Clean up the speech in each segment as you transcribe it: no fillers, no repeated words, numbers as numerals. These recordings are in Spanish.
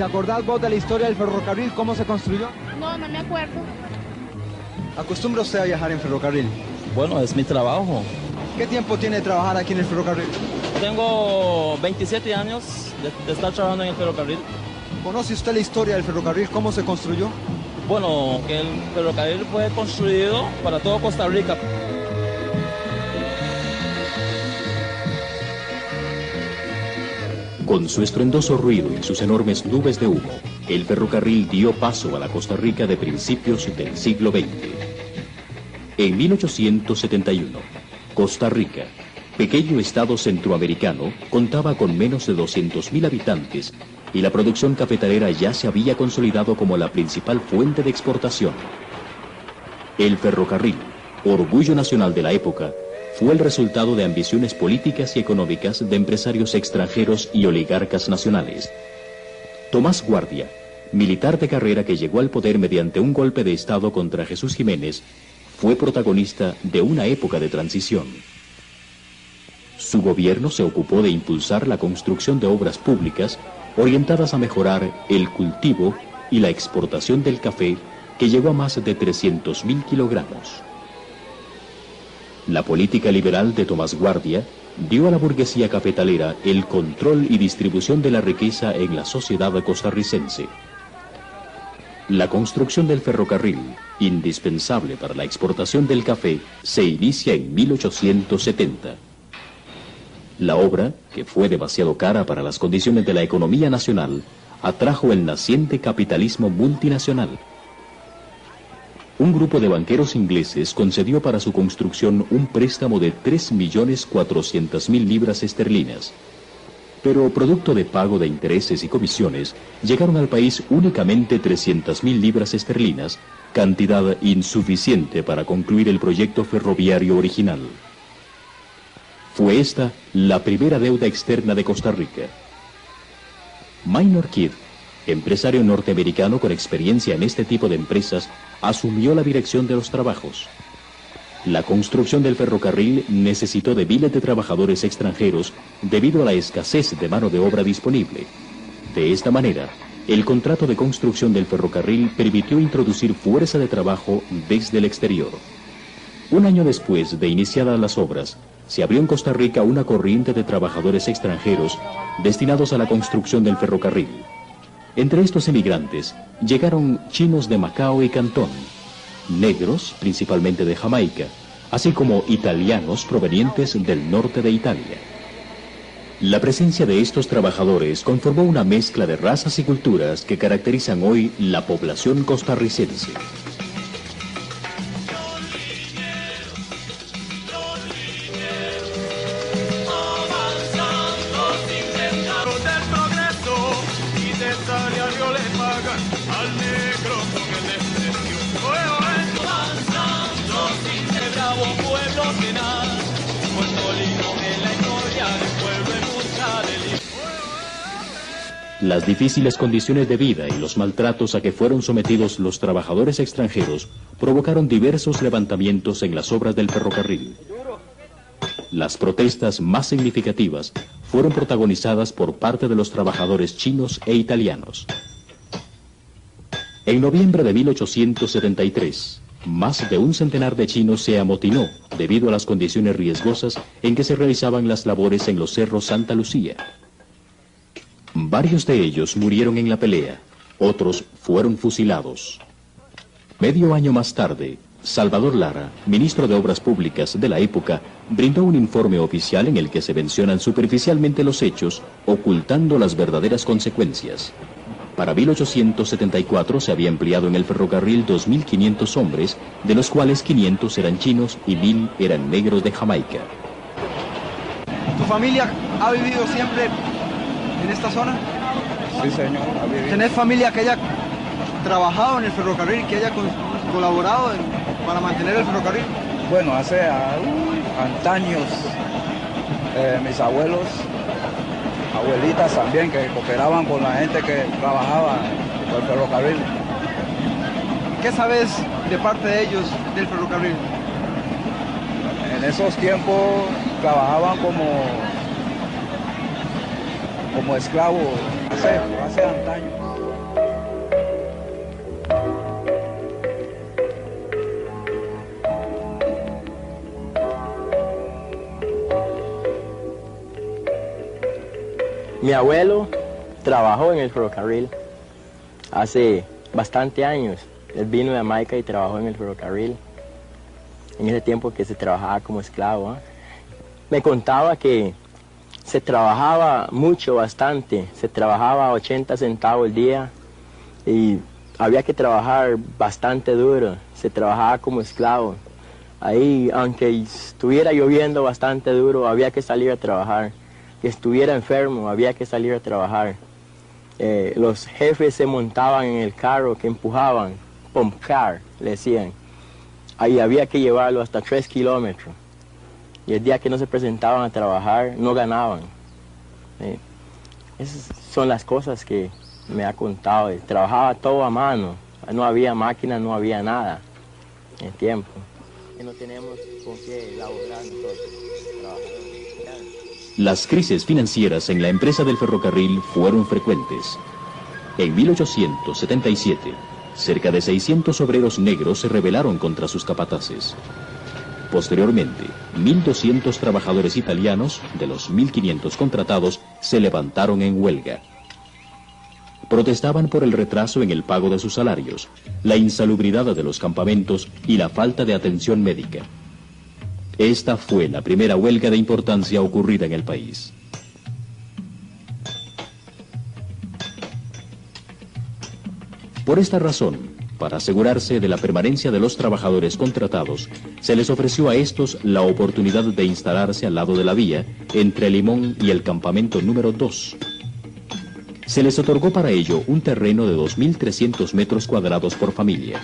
acordás vos de la historia del ferrocarril? ¿Cómo se construyó? No, no me acuerdo. ¿Acostumbra usted a viajar en ferrocarril? Bueno, es mi trabajo. ¿Qué tiempo tiene de trabajar aquí en el ferrocarril? Tengo 27 años de estar trabajando en el ferrocarril. ¿Conoce usted la historia del ferrocarril? ¿Cómo se construyó? Bueno, que el ferrocarril fue construido para todo Costa Rica. Con su estruendoso ruido y sus enormes nubes de humo, el ferrocarril dio paso a la Costa Rica de principios del siglo XX. En 1871, Costa Rica, pequeño estado centroamericano, contaba con menos de 200.000 habitantes y la producción cafetalera ya se había consolidado como la principal fuente de exportación. El ferrocarril, orgullo nacional de la época, fue el resultado de ambiciones políticas y económicas de empresarios extranjeros y oligarcas nacionales. Tomás Guardia, militar de carrera que llegó al poder mediante un golpe de Estado contra Jesús Jiménez, fue protagonista de una época de transición. Su gobierno se ocupó de impulsar la construcción de obras públicas orientadas a mejorar el cultivo y la exportación del café, que llegó a más de 300.000 kilogramos. La política liberal de Tomás Guardia dio a la burguesía cafetalera el control y distribución de la riqueza en la sociedad costarricense. La construcción del ferrocarril, indispensable para la exportación del café, se inicia en 1870. La obra, que fue demasiado cara para las condiciones de la economía nacional, atrajo el naciente capitalismo multinacional. Un grupo de banqueros ingleses concedió para su construcción un préstamo de 3.400.000 libras esterlinas. Pero producto de pago de intereses y comisiones, llegaron al país únicamente 300.000 libras esterlinas, cantidad insuficiente para concluir el proyecto ferroviario original. Fue esta la primera deuda externa de Costa Rica. Minor Kidd, empresario norteamericano con experiencia en este tipo de empresas, asumió la dirección de los trabajos. La construcción del ferrocarril necesitó de miles de trabajadores extranjeros debido a la escasez de mano de obra disponible. De esta manera, el contrato de construcción del ferrocarril permitió introducir fuerza de trabajo desde el exterior. Un año después de iniciadas las obras, se abrió en Costa Rica una corriente de trabajadores extranjeros destinados a la construcción del ferrocarril. Entre estos emigrantes llegaron chinos de Macao y Cantón, negros, principalmente de Jamaica, así como italianos provenientes del norte de Italia. La presencia de estos trabajadores conformó una mezcla de razas y culturas que caracterizan hoy la población costarricense. Las difíciles condiciones de vida y los maltratos a que fueron sometidos los trabajadores extranjeros provocaron diversos levantamientos en las obras del ferrocarril. Las protestas más significativas fueron protagonizadas por parte de los trabajadores chinos e italianos. En noviembre de 1873, más de un centenar de chinos se amotinó debido a las condiciones riesgosas en que se realizaban las labores en los cerros Santa Lucía. Varios de ellos murieron en la pelea, otros fueron fusilados. Medio año más tarde, Salvador Lara, ministro de Obras Públicas de la época, brindó un informe oficial en el que se mencionan superficialmente los hechos, ocultando las verdaderas consecuencias. Para 1874 se había empleado en el ferrocarril 2.500 hombres, de los cuales 500 eran chinos y 1.000 eran negros de Jamaica. ¿Tu familia ha vivido siempre en esta zona? Sí, señor. ¿Tenés familia que haya trabajado en el ferrocarril, que haya colaborado para mantener el ferrocarril? Bueno, hace antaños mis abuelos, abuelitas también, que cooperaban con la gente que trabajaba por el ferrocarril. ¿Qué sabes de parte de ellos del ferrocarril? En esos tiempos trabajaban como esclavos, hace antaños. Mi abuelo trabajó en el ferrocarril hace bastante años. Él vino de Jamaica y trabajó en el ferrocarril. En ese tiempo que se trabajaba como esclavo, ¿eh? Me contaba que se trabajaba mucho, bastante. Se trabajaba 80 centavos el día y había que trabajar bastante duro. Se trabajaba como esclavo. Ahí, aunque estuviera lloviendo bastante duro, había que salir a trabajar. Que estuviera enfermo, había que salir a trabajar. Los jefes se montaban en el carro que empujaban, pump car, le decían. Ahí había que llevarlo hasta 3 kilómetros. Y el día que no se presentaban a trabajar, no ganaban. Esas son las cosas que me ha contado. Trabajaba todo a mano. No había máquina, no había nada en tiempo. Y no tenemos con qué elaborar nosotros. Las crisis financieras en la empresa del ferrocarril fueron frecuentes. En 1877, cerca de 600 obreros negros se rebelaron contra sus capataces. Posteriormente, 1.200 trabajadores italianos, de los 1.500 contratados, se levantaron en huelga. Protestaban por el retraso en el pago de sus salarios, la insalubridad de los campamentos y la falta de atención médica. Esta fue la primera huelga de importancia ocurrida en el país. Por esta razón, para asegurarse de la permanencia de los trabajadores contratados, se les ofreció a estos la oportunidad de instalarse al lado de la vía, entre Limón y el campamento número 2. Se les otorgó para ello un terreno de 2.300 metros cuadrados por familia.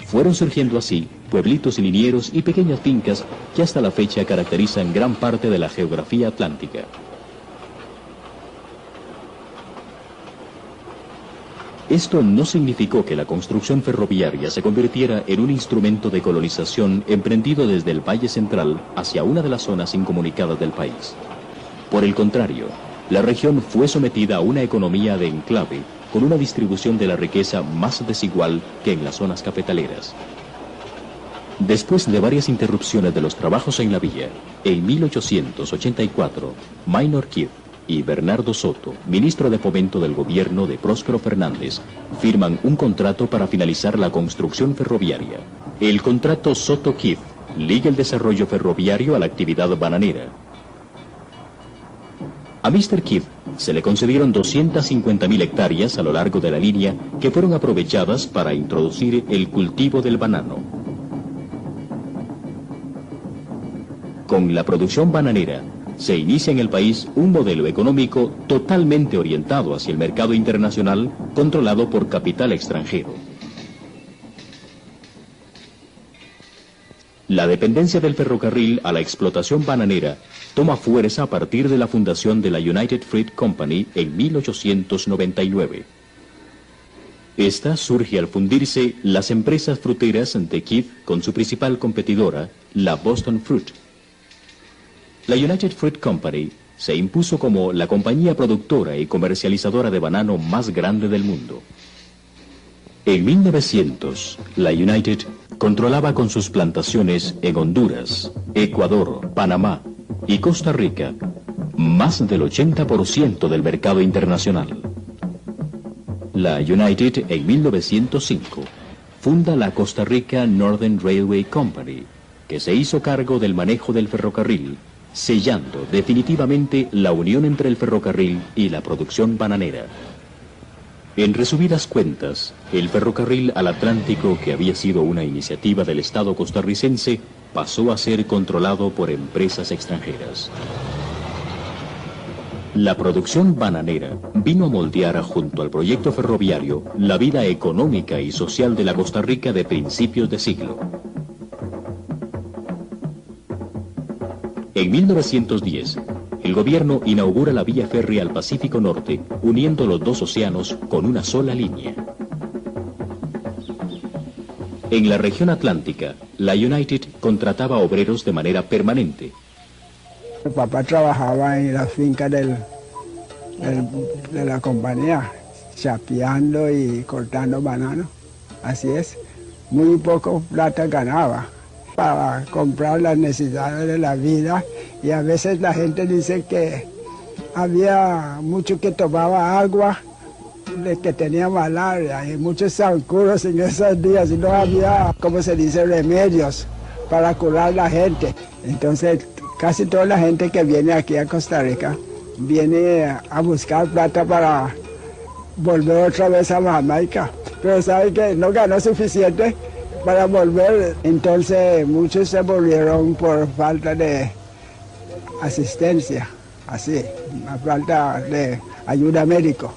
Fueron surgiendo así pueblitos linieros y pequeñas fincas que hasta la fecha caracterizan gran parte de la geografía atlántica. Esto no significó que la construcción ferroviaria se convirtiera en un instrumento de colonización emprendido desde el Valle Central hacia una de las zonas incomunicadas del país. Por el contrario, la región fue sometida a una economía de enclave con una distribución de la riqueza más desigual que en las zonas cafetaleras. Después de varias interrupciones de los trabajos en la vía, en 1884, Minor Keith y Bernardo Soto, ministro de Fomento del gobierno de Próspero Fernández, firman un contrato para finalizar la construcción ferroviaria. El contrato Soto-Keith liga el desarrollo ferroviario a la actividad bananera. A Mr. Keith se le concedieron 250.000 hectáreas a lo largo de la línea que fueron aprovechadas para introducir el cultivo del banano. Con la producción bananera se inicia en el país un modelo económico totalmente orientado hacia el mercado internacional, controlado por capital extranjero. La dependencia del ferrocarril a la explotación bananera toma fuerza a partir de la fundación de la United Fruit Company en 1899. Esta surge al fundirse las empresas fruteras de Keith con su principal competidora, la Boston Fruit. La United Fruit Company se impuso como la compañía productora y comercializadora de banano más grande del mundo. En 1900, la United controlaba con sus plantaciones en Honduras, Ecuador, Panamá y Costa Rica más del 80% del mercado internacional. La United en 1905 funda la Costa Rica Northern Railway Company, que se hizo cargo del manejo del ferrocarril, sellando definitivamente la unión entre el ferrocarril y la producción bananera. En resumidas cuentas, el ferrocarril al Atlántico, que había sido una iniciativa del Estado costarricense, pasó a ser controlado por empresas extranjeras. La producción bananera vino a moldear junto al proyecto ferroviario la vida económica y social de la Costa Rica de principios de siglo. En 1910, el gobierno inaugura la vía férrea al Pacífico Norte, uniendo los dos océanos con una sola línea. En la región atlántica, la United contrataba obreros de manera permanente. El papá trabajaba en la finca de la compañía, chapeando y cortando bananos. Así es, muy poco plata ganaba para comprar las necesidades de la vida, y a veces la gente dice que había muchos que tomaba agua de que tenía malaria y muchos zancudos en esos días y no había, como se dice, remedios para curar a la gente. Entonces casi toda la gente que viene aquí a Costa Rica viene a buscar plata para volver otra vez a Jamaica, pero sabe que no ganó suficiente para volver, entonces muchos se volvieron por falta de asistencia, así, a falta de ayuda médica,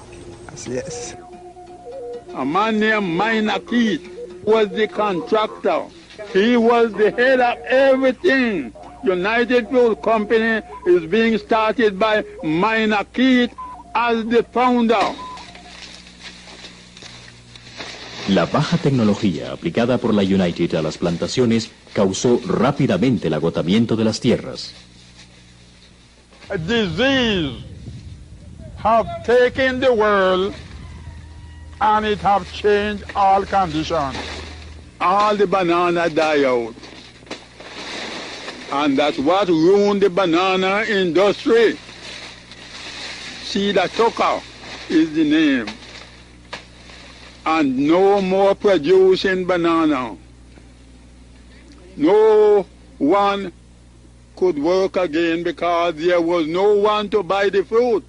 así es. A man named Minor Keith was the contractor. He was the head of everything. United Fruit Company is being started by Minor Keith as the founder. La baja tecnología aplicada por la United a las plantaciones causó rápidamente el agotamiento de las tierras. A disease have taken the world and it have changed all conditions. All the banana die out. And that's what ruined the banana industry. Cedar Tucker is the name. And no more producing banana. No one could work again because there was no one to buy the fruit.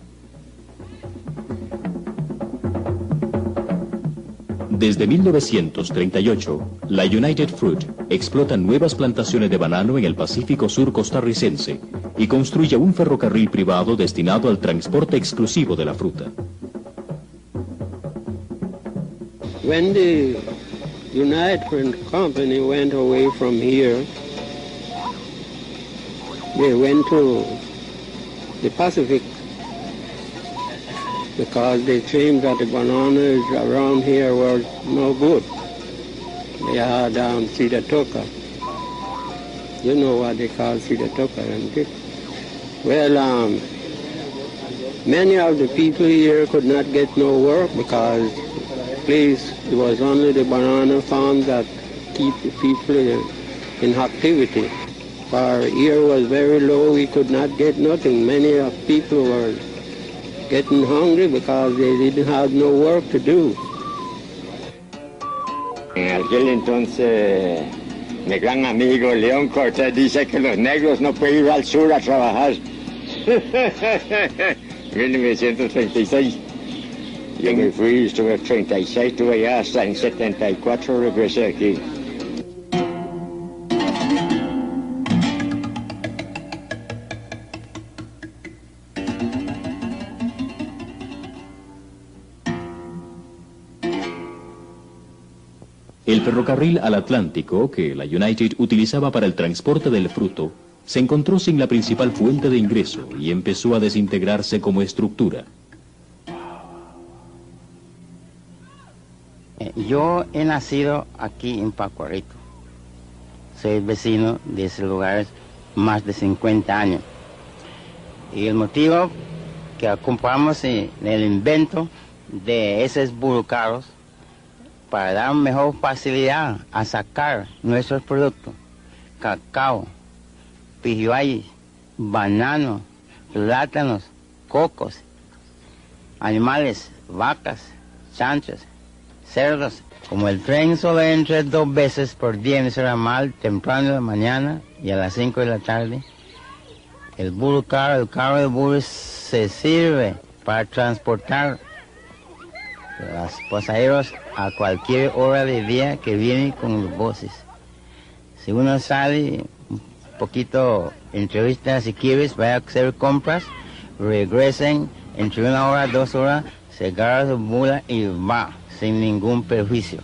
Desde 1938, la United Fruit explota nuevas plantaciones de banano en el Pacífico Sur costarricense y construye un ferrocarril privado destinado al transporte exclusivo de la fruta. When the United Fruit Company went away from here, they went to the Pacific because they claimed that the bananas around here were no good. They had Cedar Tucker. You know what they call Cedar Tucker, isn't it? Well, many of the people here could not get no work because please, it was only the banana farm that keep the people in activity. Our year was very low, we could not get nothing. Many of people were getting hungry because they didn't have no work to do. En aquel entonces, mi gran amigo León Cortés dice que los negros no pueden ir al sur a trabajar. 1936. Yo me fui, estuve en 36, estuve allá hasta en 74, regresé aquí. El ferrocarril al Atlántico, que la United utilizaba para el transporte del fruto, se encontró sin la principal fuente de ingreso y empezó a desintegrarse como estructura. Yo he nacido aquí en Pacuarito. Soy vecino de ese lugar más de 50 años. Y el motivo que ocupamos en el invento de esos burrocarros para dar mejor facilidad a sacar nuestros productos, cacao, pijiuay, banano, plátanos, cocos, animales, vacas, chanchos, cerdos. Como el tren solo entra 2 veces por día en ese ramal, temprano de la mañana y a las 5 de la tarde, el carro de burro se sirve para transportar los pasajeros a cualquier hora del día que vienen con los buses. Si uno sale un poquito, entrevista si quieres, vaya a hacer compras, regresen entre 1 hora, 2 horas, se agarra su mula y va sin ningún perjuicio.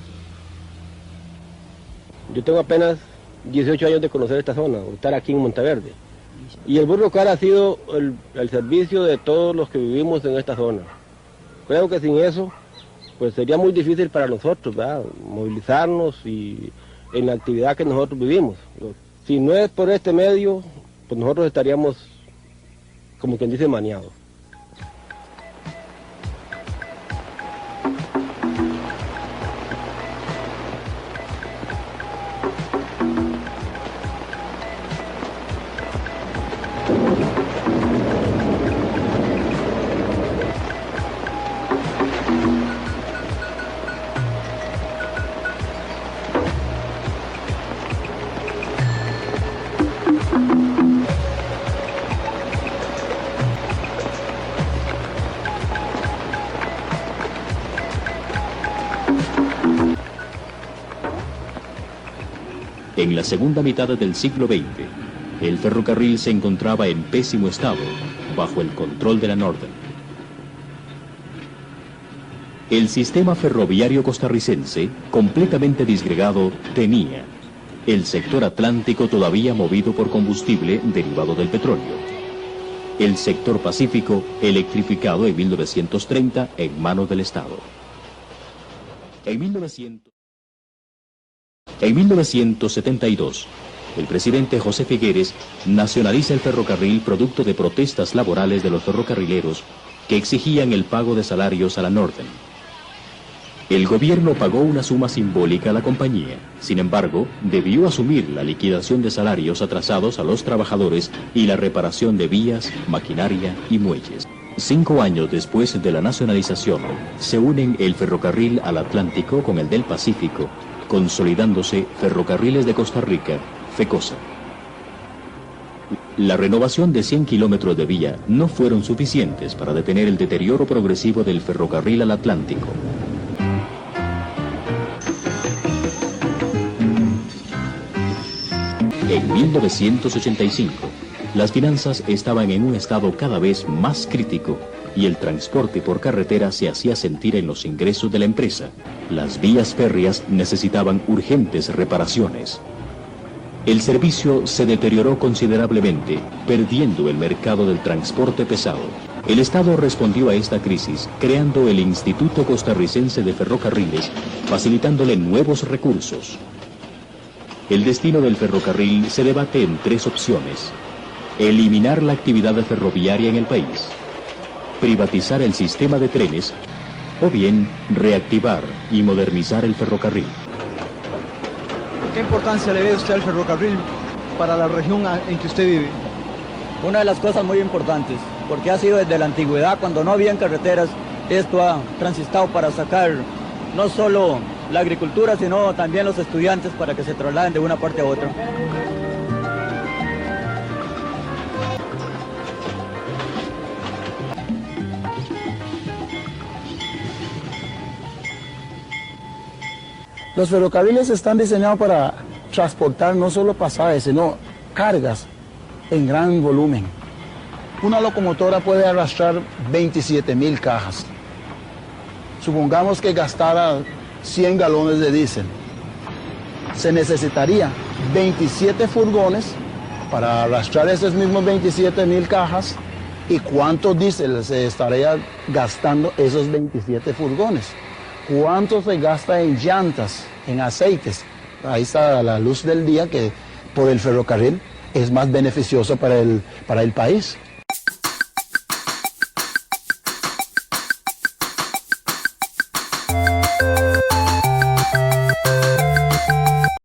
Yo tengo apenas 18 años de conocer esta zona, de estar aquí en Monteverde. Y el burrocar ha sido el servicio de todos los que vivimos en esta zona. Creo que sin eso, pues sería muy difícil para nosotros, ¿verdad?, movilizarnos y en la actividad que nosotros vivimos. Si no es por este medio, pues nosotros estaríamos como quien dice, maniado. En la segunda mitad del siglo XX, el ferrocarril se encontraba en pésimo estado, bajo el control de la Northern. El sistema ferroviario costarricense, completamente disgregado, tenía el sector atlántico todavía movido por combustible derivado del petróleo, el sector pacífico electrificado en 1930 en manos del Estado. En 1972, el presidente José Figueres nacionaliza el ferrocarril producto de protestas laborales de los ferrocarrileros que exigían el pago de salarios a la Northern. El gobierno pagó una suma simbólica a la compañía, sin embargo, debió asumir la liquidación de salarios atrasados a los trabajadores y la reparación de vías, maquinaria y muelles. 5 años después de la nacionalización, se unen el ferrocarril al Atlántico con el del Pacífico, consolidándose Ferrocarriles de Costa Rica, FECOSA. La renovación de 100 kilómetros de vía no fueron suficientes para detener el deterioro progresivo del ferrocarril al Atlántico. En 1985, las finanzas estaban en un estado cada vez más crítico y el transporte por carretera se hacía sentir en los ingresos de la empresa. Las vías férreas necesitaban urgentes reparaciones. El servicio se deterioró considerablemente, perdiendo el mercado del transporte pesado. El Estado respondió a esta crisis creando el Instituto Costarricense de Ferrocarriles, facilitándole nuevos recursos. El destino del ferrocarril se debate en 3 opciones: eliminar la actividad ferroviaria en el país, privatizar el sistema de trenes, o bien reactivar y modernizar el ferrocarril. ¿Qué importancia le ve usted al ferrocarril para la región en que usted vive? Una de las cosas muy importantes, porque ha sido desde la antigüedad, cuando no habían carreteras, esto ha transitado para sacar no solo la agricultura, sino también los estudiantes para que se trasladen de una parte a otra. Los ferrocarriles están diseñados para transportar no solo pasajes, sino cargas en gran volumen. Una locomotora puede arrastrar 27.000 cajas. Supongamos que gastara 100 galones de diésel. Se necesitaría 27 furgones para arrastrar esos mismos 27.000 cajas. ¿Y cuánto diésel se estaría gastando esos 27 furgones? ¿Cuánto se gasta en llantas, en aceites? Ahí está la luz del día que por el ferrocarril es más beneficioso para el país.